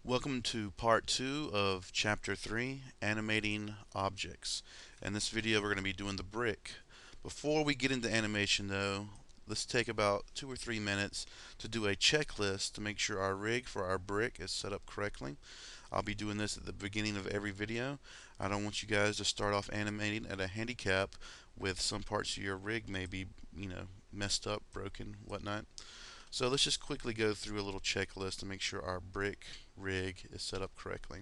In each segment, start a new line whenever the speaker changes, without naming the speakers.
Welcome to part 2 of chapter 3, animating objects. In this video we're going to be doing the brick. Before we get into animation though, let's take about 2 or 3 minutes to do a checklist to make sure our rig for our brick is set up correctly. I'll be doing this at the beginning of every video. I don't want you guys to start off animating at a handicap with some parts of your rig maybe, messed up, broken, whatnot. So let's just quickly go through a little checklist to make sure our brick rig is set up correctly.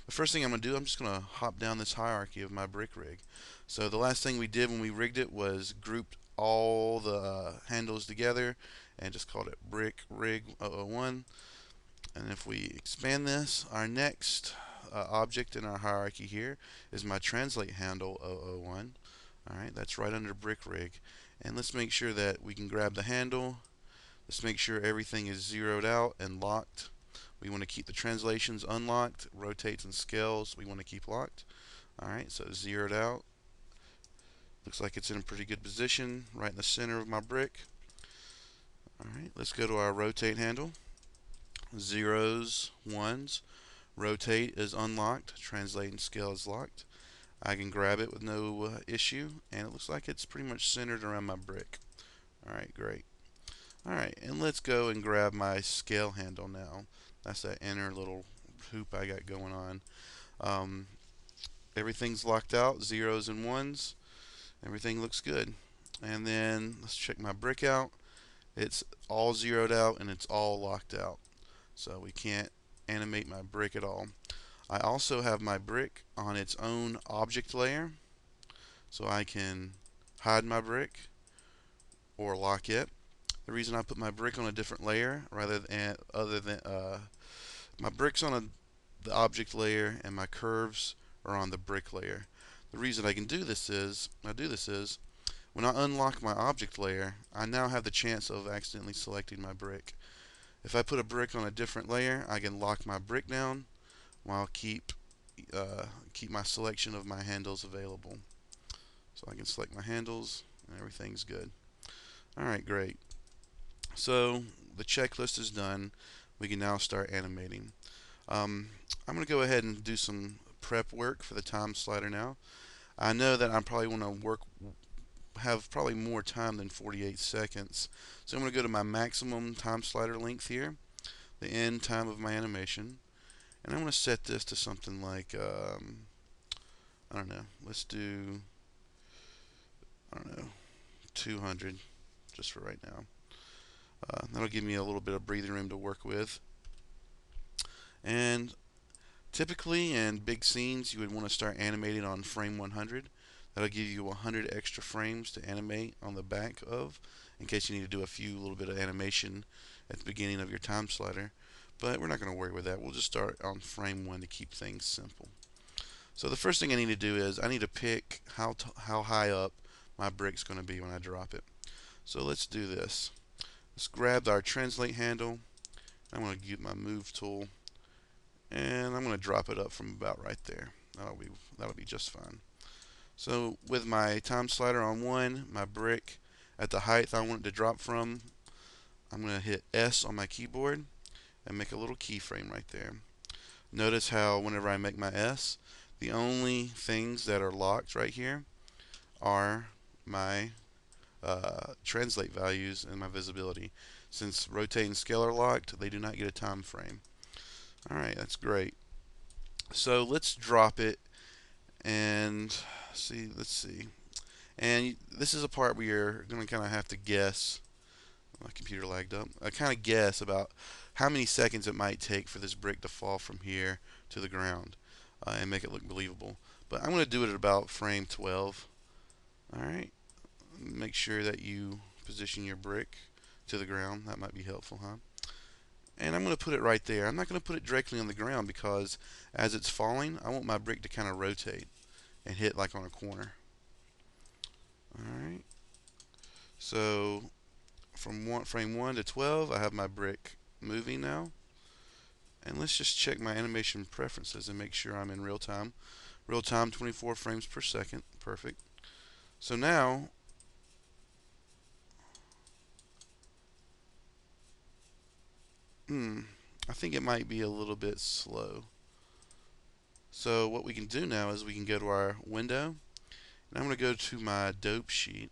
The first thing I'm going to do, I'm just going to hop down this hierarchy of my brick rig. So the last thing we did when we rigged it was grouped all the handles together and just called it brick rig 001. And if we expand this, our next object in our hierarchy here is my translate handle 001. Alright, that's right under brick rig. And let's make sure that we can grab the handle. Let's make sure everything is zeroed out and locked. We want to keep the translations unlocked. Rotates and scales we want to keep locked. Alright, so zeroed out. Looks like it's in a pretty good position right in the center of my brick. Alright, let's go to our rotate handle. Zeros, ones. Rotate is unlocked. Translate and scale is locked. I can grab it with no issue, and it looks like it's pretty much centered around my brick. Alright, great. Alright, and let's go and grab my scale handle now. That's that inner little hoop I got going on. Everything's locked out, zeros and ones. Everything looks good. And then let's check my brick out. It's all zeroed out and it's all locked out. So we can't animate my brick at all. I also have my brick on its own object layer, so I can hide my brick or lock it. The reason I put my brick on a different layer rather than my brick's on the object layer and my curves are on the brick layer. The reason I do this is when I unlock my object layer, I now have the chance of accidentally selecting my brick. If I put a brick on a different layer, I can lock my brick down while keep my selection of my handles available. So I can select my handles and everything's good. Alright, great. So the checklist is done. We can now start animating. I'm going to go ahead and do some prep work for the time slider now. I know that I probably want to have probably more time than 48 seconds. So I'm going to go to my maximum time slider length here, the end time of my animation, and I'm going to set this to something like, I don't know, let's do, I don't know, 200 just for right now. That'll give me a little bit of breathing room to work with. And typically in big scenes, you would want to start animating on frame 100. That'll give you 100 extra frames to animate on the back of, in case you need to do a little bit of animation at the beginning of your time slider. But we're not going to worry with that. We'll just start on frame 1 to keep things simple. So the first thing I need to do is I need to pick how high up my brick's going to be when I drop it. So let's do this. Let's grab our translate handle. I'm going to get my move tool, and I'm going to drop it up from about right there. That'll be just fine. So with my time slider on 1, my brick at the height I want it to drop from, I'm going to hit S on my keyboard and make a little keyframe right there. Notice how whenever I make my S, the only things that are locked right here are my translate values and my visibility. Since rotate and scale are locked, they do not get a time frame. Alright, that's great. So let's drop it and let's see. And this is a part where you're going to kind of have to guess. My computer lagged up. I kind of guess about how many seconds it might take for this brick to fall from here to the ground and make it look believable. But I'm going to do it at about frame 12. Alright. Make sure that you position your brick to the ground. That might be helpful, huh? And I'm going to put it right there. I'm not going to put it directly on the ground because as it's falling, I want my brick to kind of rotate and hit like on a corner. Alright. So from frame 1 to 12, I have my brick moving now. And let's just check my animation preferences and make sure I'm in real time. Real time 24 frames per second. Perfect. So now I think it might be a little bit slow. So what we can do now is we can go to our window, and I'm going to go to my dope sheet,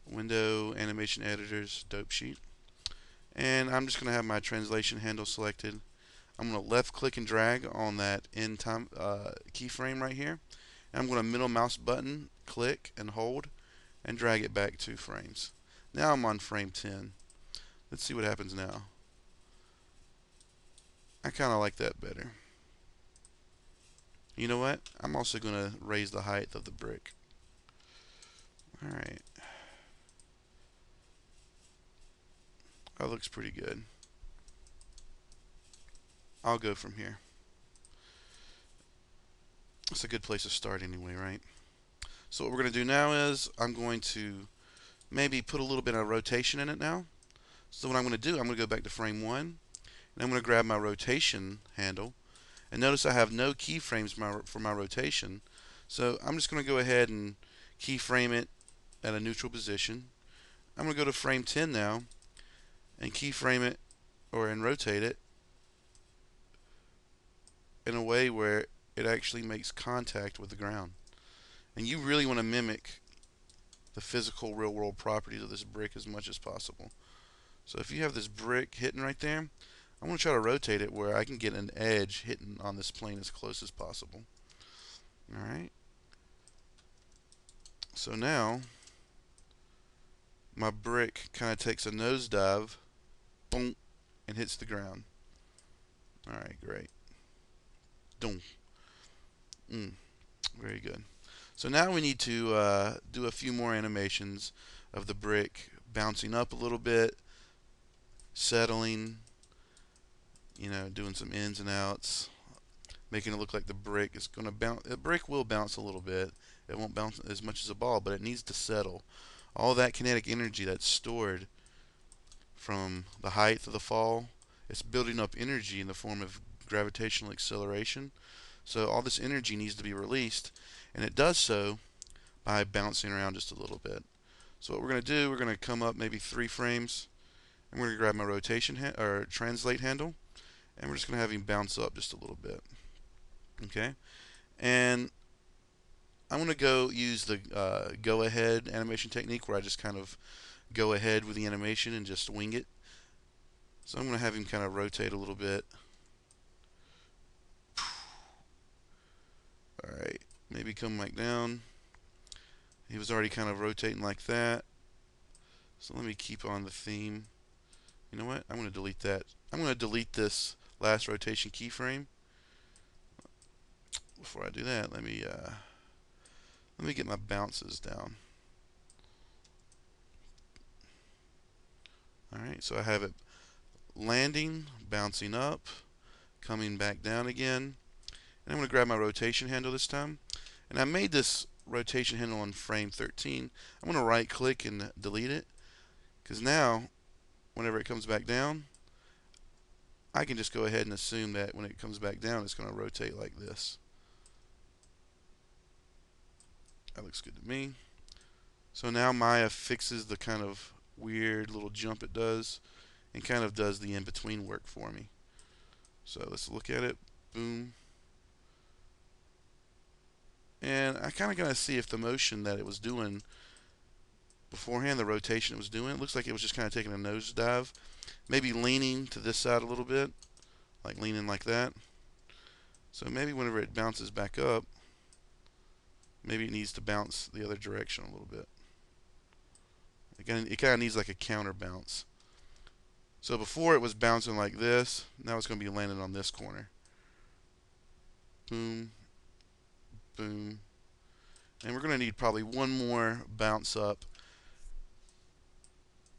window animation editors dope sheet, and I'm just going to have my translation handle selected. I'm going to left click and drag on that end time keyframe right here, and I'm going to middle mouse button click and hold and drag it back 2 frames. Now I'm on frame 10. Let's see what happens now. I kind of like that better. You know what? I'm also going to raise the height of the brick. Alright. That looks pretty good. I'll go from here. It's a good place to start anyway, right? So what we're going to do now is I'm going to maybe put a little bit of rotation in it now. So what I'm going to do, I'm going to go back to frame 1, and I'm going to grab my rotation handle. And notice I have no keyframes for my rotation. So I'm just going to go ahead and keyframe it at a neutral position. I'm going to go to frame 10 now and keyframe it and rotate it in a way where it actually makes contact with the ground. And you really want to mimic the physical real world properties of this brick as much as possible. So if you have this brick hitting right there, I'm going to try to rotate it where I can get an edge hitting on this plane as close as possible. Alright. So now my brick kind of takes a nosedive, boom, and hits the ground. Alright, great. Boom. Very good. So now we need to do a few more animations of the brick bouncing up a little bit, settling, doing some ins and outs, making it look like the brick is going to bounce. The brick will bounce a little bit. It won't bounce as much as a ball, but it needs to settle. All that kinetic energy that's stored from the height of the fall, it's building up energy in the form of gravitational acceleration. So all this energy needs to be released, and it does so by bouncing around just a little bit. So what we're going to do, we're going to come up maybe 3 frames, and we're going to grab my rotation or translate handle, and we're just going to have him bounce up just a little bit. Okay, and I'm going to go use the go ahead animation technique where I just kind of go ahead with the animation and just wing it. So I'm going to have him kind of rotate a little bit. Alright, maybe come back down. He was already kind of rotating like that. So let me keep on the theme. You know what? I'm going to delete that. I'm going to delete this last rotation keyframe. Before I do that, let me get my bounces down. Alright, so I have it landing, bouncing up, coming back down again. And I'm going to grab my rotation handle this time. And I made this rotation handle on frame 13. I'm going to right click and delete it, because now whenever it comes back down, I can just go ahead and assume that when it comes back down it's going to rotate like this. That looks good to me. So now Maya fixes the kind of weird little jump it does and kind of does the in-between work for me. So let's look at it. Boom. And I kind of got to see if the motion that it was doing beforehand, the rotation it was doing, it looks like it was just kind of taking a nosedive, maybe leaning to this side a little bit, like leaning like that. So maybe whenever it bounces back up, maybe it needs to bounce the other direction a little bit. It kind of needs like a counter bounce. So before it was bouncing like this, now it's going to be landing on this corner. Boom, boom. And we're going to need probably one more bounce up.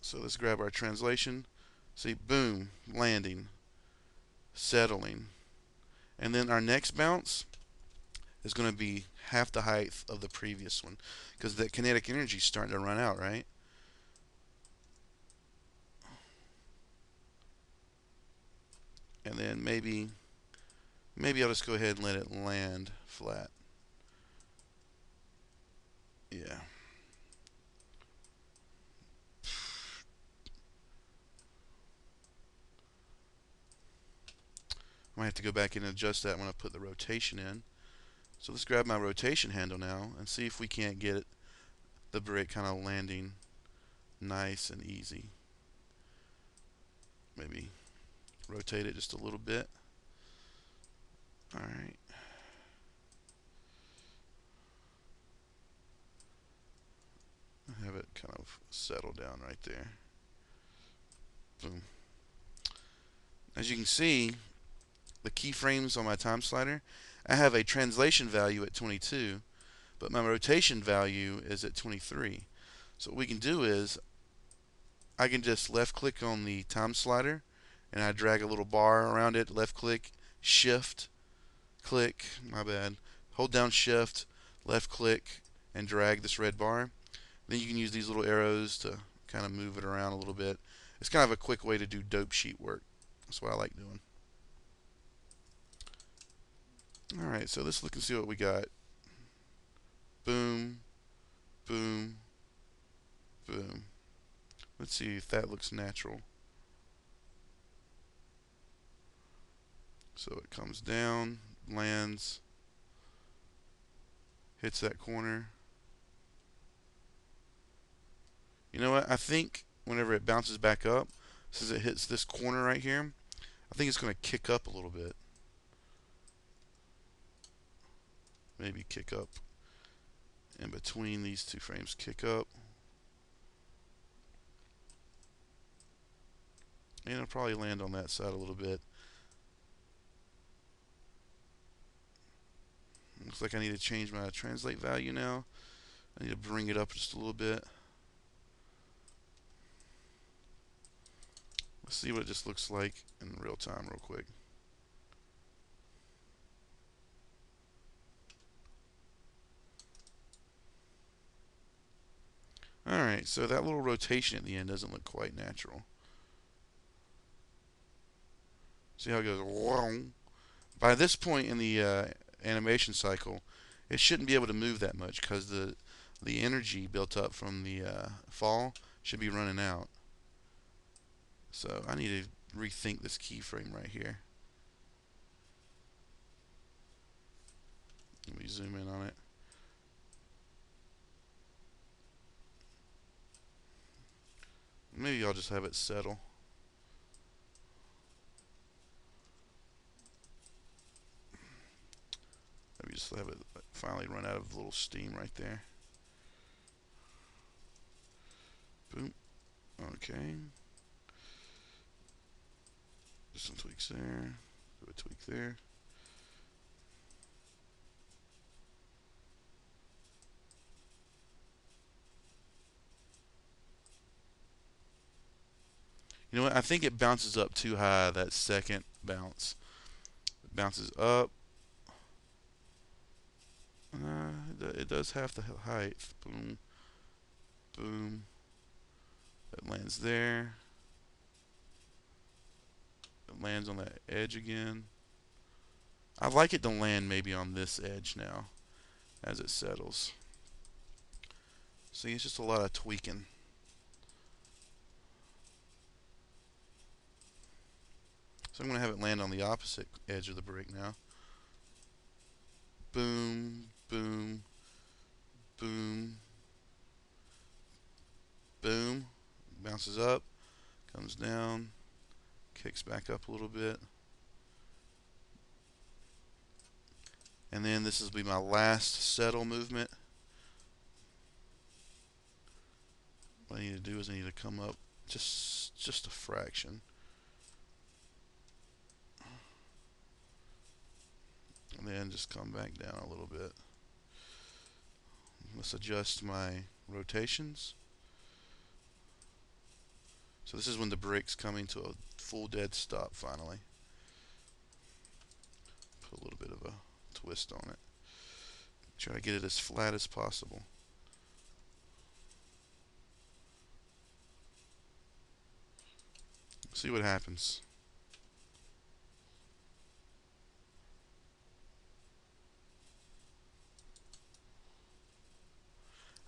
So let's grab our translation. See, boom, landing, settling. And then our next bounce is going to be half the height of the previous one, because the kinetic energy is starting to run out, right? And then maybe I'll just go ahead and let it land flat. Yeah. I might have to go back in and adjust that when I put the rotation in. So let's grab my rotation handle now and see if we can't get the brick kind of landing nice and easy. Maybe rotate it just a little bit. Alright. Have it kind of settle down right there. Boom. As you can see, the keyframes on my time slider, I have a translation value at 22, but my rotation value is at 23. So what we can do is I can just left click on the time slider and I drag a little bar around it, left click, shift, click, my bad, hold down shift, left click, and drag this red bar. Then you can use these little arrows to kind of move it around a little bit. It's kind of a quick way to do dope sheet work. That's what I like doing. Alright, so let's look and see what we got. Boom, boom, boom. Let's see if that looks natural. So it comes down, lands, hits that corner. You know what? I think whenever it bounces back up, since it hits this corner right here, I think it's going to kick up a little bit. Maybe kick up in between these two frames. Kick up. And it'll probably land on that side a little bit. Looks like I need to change my translate value now. I need to bring it up just a little bit. Let's see what it just looks like in real time real quick. Alright, so that little rotation at the end doesn't look quite natural. See how it goes? By this point in the animation cycle, it shouldn't be able to move that much because the energy built up from the fall should be running out. So I need to rethink this keyframe right here. Let me zoom in on it. Maybe I'll just have it settle. Maybe just have it finally run out of a little steam right there. Boom. Okay. Just some tweaks there. Do a tweak there. You know what? I think it bounces up too high, that second bounce. It bounces up. It does have the height. Boom. Boom. It lands there. It lands on that edge again. I'd like it to land maybe on this edge now as it settles. See, it's just a lot of tweaking. So I'm going to have it land on the opposite edge of the brick now. Boom, boom, boom, boom. Bounces up, comes down, kicks back up a little bit. And then this will be my last settle movement. What I need to do is I need to come up just a fraction. And then just come back down a little bit. Let's adjust my rotations. So this is when the brick's coming to a full dead stop finally. Put a little bit of a twist on it. Try to get it as flat as possible. See what happens.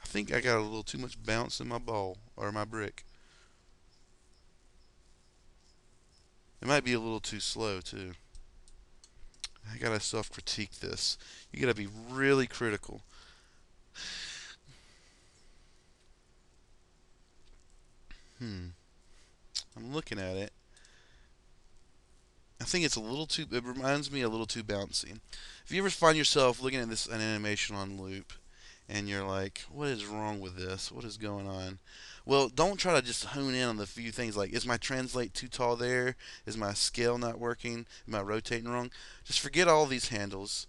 I think I got a little too much bounce in my ball, or my brick. It might be a little too slow too. I gotta self-critique this. You gotta be really critical. Hmm. I'm looking at it. I think it's a little too. It reminds me a little too bouncy. If you ever find yourself looking at this an animation on loop, and you're like, "What is wrong with this? What is going on?" Well, don't try to just hone in on the few things like, "Is my translate too tall there? Is my scale not working? Am I rotating wrong?" Just forget all these handles.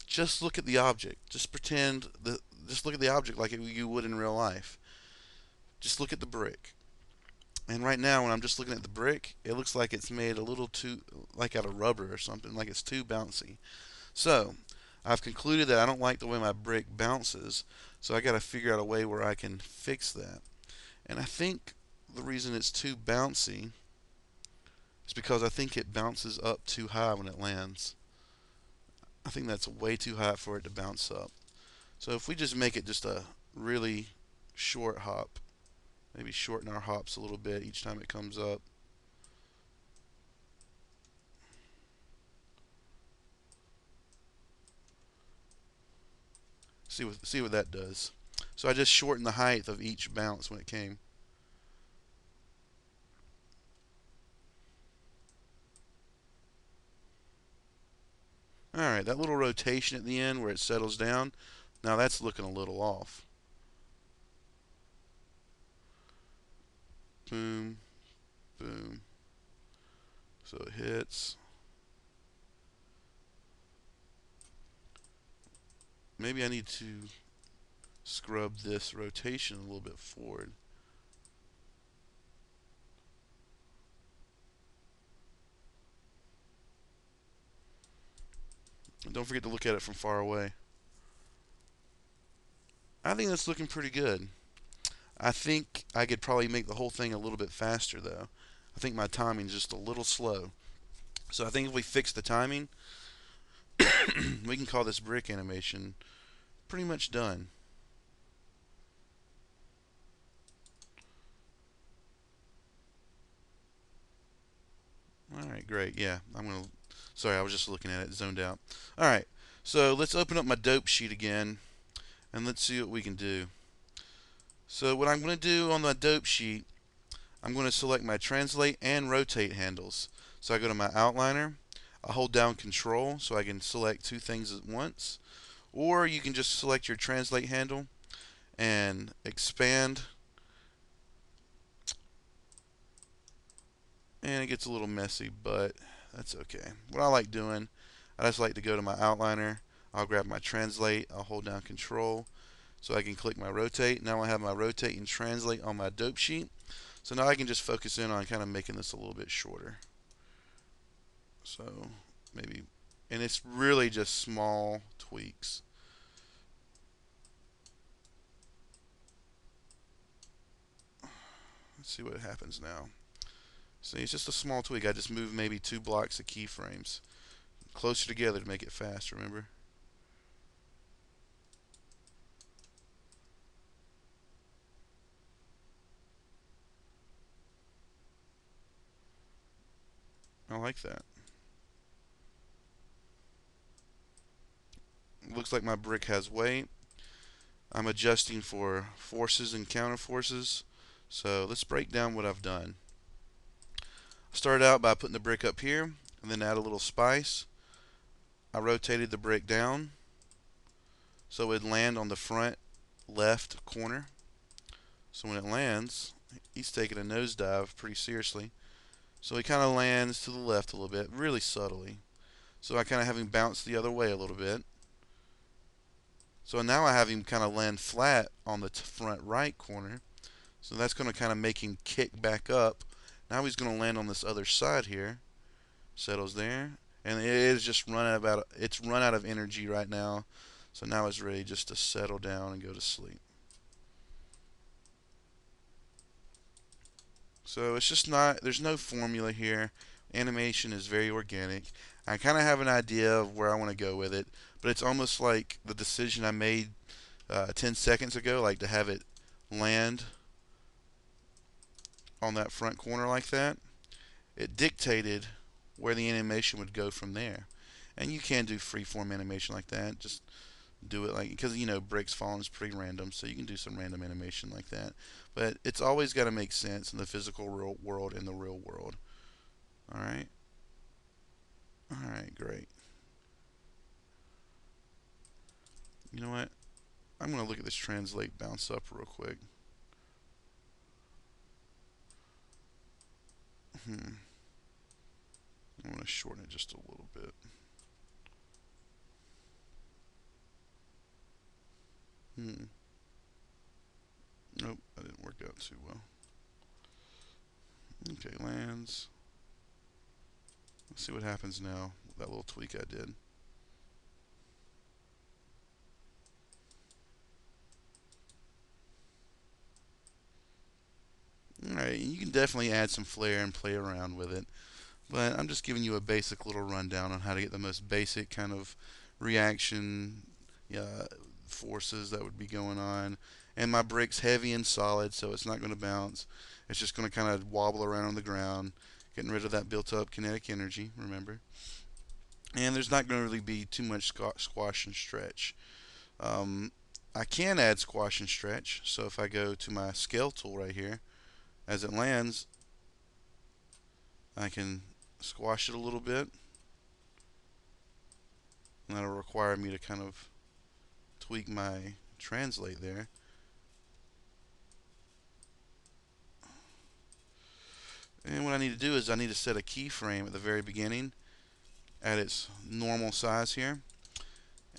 Just look at the object. Just pretend that. Just look at the object like you would in real life. Just look at the brick. And right now, when I'm just looking at the brick, it looks like it's made a little too, like out of rubber or something, like it's too bouncy. So, I've concluded that I don't like the way my brick bounces, so I got to figure out a way where I can fix that. And I think the reason it's too bouncy is because I think it bounces up too high when it lands. I think that's way too high for it to bounce up. So if we just make it just a really short hop, maybe shorten our hops a little bit each time it comes up. See what that does. So I just shortened the height of each bounce when it came. Alright, that little rotation at the end where it settles down, now that's looking a little off. Boom, boom. So it hits. Maybe I need to scrub this rotation a little bit forward. And don't forget to look at it from far away. I think that's looking pretty good. I think I could probably make the whole thing a little bit faster though. I think my timing is just a little slow. So I think if we fix the timing, we can call this brick animation pretty much done. Alright, great. Yeah, sorry, I was just looking at it, zoned out. Alright, so let's open up my dope sheet again and let's see what we can do. So what I'm going to do on the dope sheet, I'm going to select my translate and rotate handles. So I go to my outliner, I hold down control so I can select two things at once, or you can just select your translate handle and expand, and it gets a little messy, but that's okay. What I like doing, I just like to go to my outliner, I'll grab my translate, I'll hold down control so I can click my rotate. Now I have my rotate and translate on my dope sheet. So now I can just focus in on kind of making this a little bit shorter. So maybe, and it's really just small tweaks. Let's see what happens now. See, it's just a small tweak. I just moved maybe 2 blocks of keyframes closer together to make it fast, remember? I like that. Looks like my brick has weight. I'm adjusting for forces and counter forces. So let's break down what I've done. I started out by putting the brick up here and then add a little spice. I rotated the brick down so it would land on the front left corner. So when it lands, he's taking a nosedive pretty seriously. So he kind of lands to the left a little bit, really subtly. So I kind of have him bounce the other way a little bit. So now I have him kind of land flat on the front right corner. So that's going to kind of make him kick back up. Now he's going to land on this other side here. Settles there. And it is just it's run out of energy right now. So now it's ready just to settle down and go to sleep. So it's just not, there's no formula here. Animation is very organic. I kind of have an idea of where I want to go with it, but it's almost like the decision I made 10 seconds ago, like to have it land on that front corner like that. It dictated where the animation would go from there. And you can do freeform animation like that. Just do it like, because you know bricks falling is pretty random, so you can do some random animation like that. But it's always got to make sense in the physical real world and the real world. All right. All right. Great. You know what? I'm gonna look at this translate bounce up real quick. Hmm. I'm gonna shorten it just a little bit. Hmm. Nope, that didn't work out too well. Okay, lands. Let's see what happens now with that little tweak I did. Alright, you can definitely add some flair and play around with it. But I'm just giving you a basic little rundown on how to get the most basic kind of reaction forces that would be going on. And my brick's heavy and solid, so it's not going to bounce. It's just going to kind of wobble around on the ground, getting rid of that built up kinetic energy, remember. And there's not going to really be too much squash and stretch. Um, I can add squash and stretch, so if I go to my scale tool right here, as it lands, I can squash it a little bit, and that'll require me to kind of tweak my translate there. And what I need to do is I need to set a keyframe at the very beginning at its normal size here.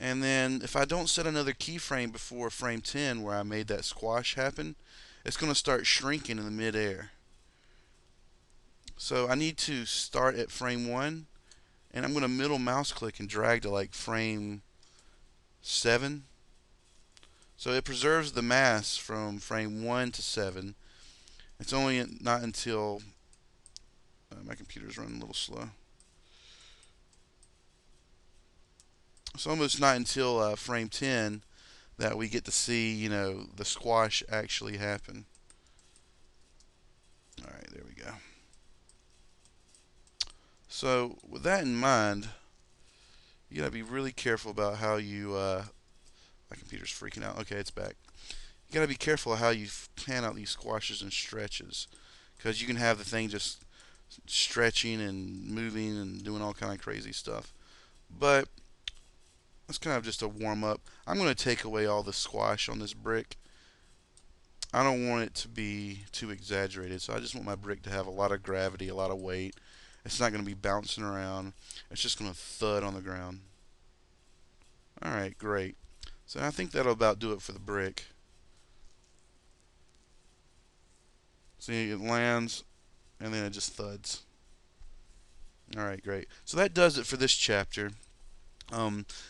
And then if I don't set another keyframe before frame 10 where I made that squash happen, it's going to start shrinking in the midair. So I need to start at frame 1, and I'm going to middle mouse click and drag to like frame 7. So it preserves the mass from frame 1 to 7. It's only not until my computer's running a little slow. It's almost not until frame 10 that we get to see, you know, the squash actually happen. All right, there we go. So with that in mind, you gotta be really careful about how you. My computer's freaking out. Okay, it's back. You gotta be careful how you plan out these squashes and stretches, because you can have the thing just stretching and moving and doing all kind of crazy stuff. But that's kind of just a warm up. I'm going to take away all the squash on this brick. I don't want it to be too exaggerated, so I just want my brick to have a lot of gravity, a lot of weight. It's not going to be bouncing around. It's just going to thud on the ground. Alright, great. So I think that'll about do it for the brick. See, it lands, and then it just thuds. Alright, great. So that does it for this chapter.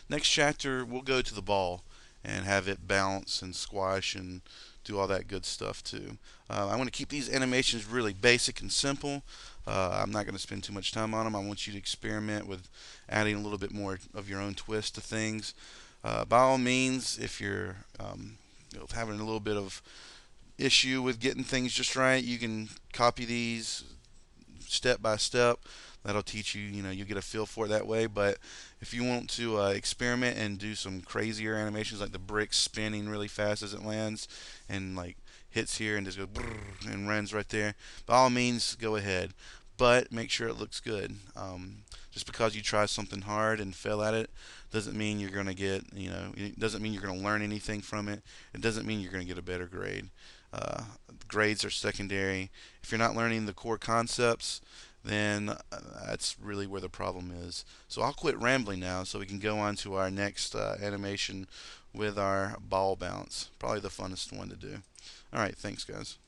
Next chapter, we'll go to the ball and have it bounce and squash and do all that good stuff too. I want to keep these animations really basic and simple. I'm not going to spend too much time on them. I want you to experiment with adding a little bit more of your own twist to things. By all means, if you're having a little bit of issue with getting things just right, you can copy these step by step. That'll teach you, you get a feel for it that way. But if you want to experiment and do some crazier animations like the brick spinning really fast as it lands and like hits here and just goes and runs right there, by all means go ahead. But make sure it looks good. Just because you try something hard and fail at it doesn't mean you're going to get, it doesn't mean you're going to learn anything from it. It doesn't mean you're going to get a better grade. Grades are secondary. If you're not learning the core concepts, then that's really where the problem is. So I'll quit rambling now so we can go on to our next animation with our ball bounce. Probably the funnest one to do. Alright, thanks guys.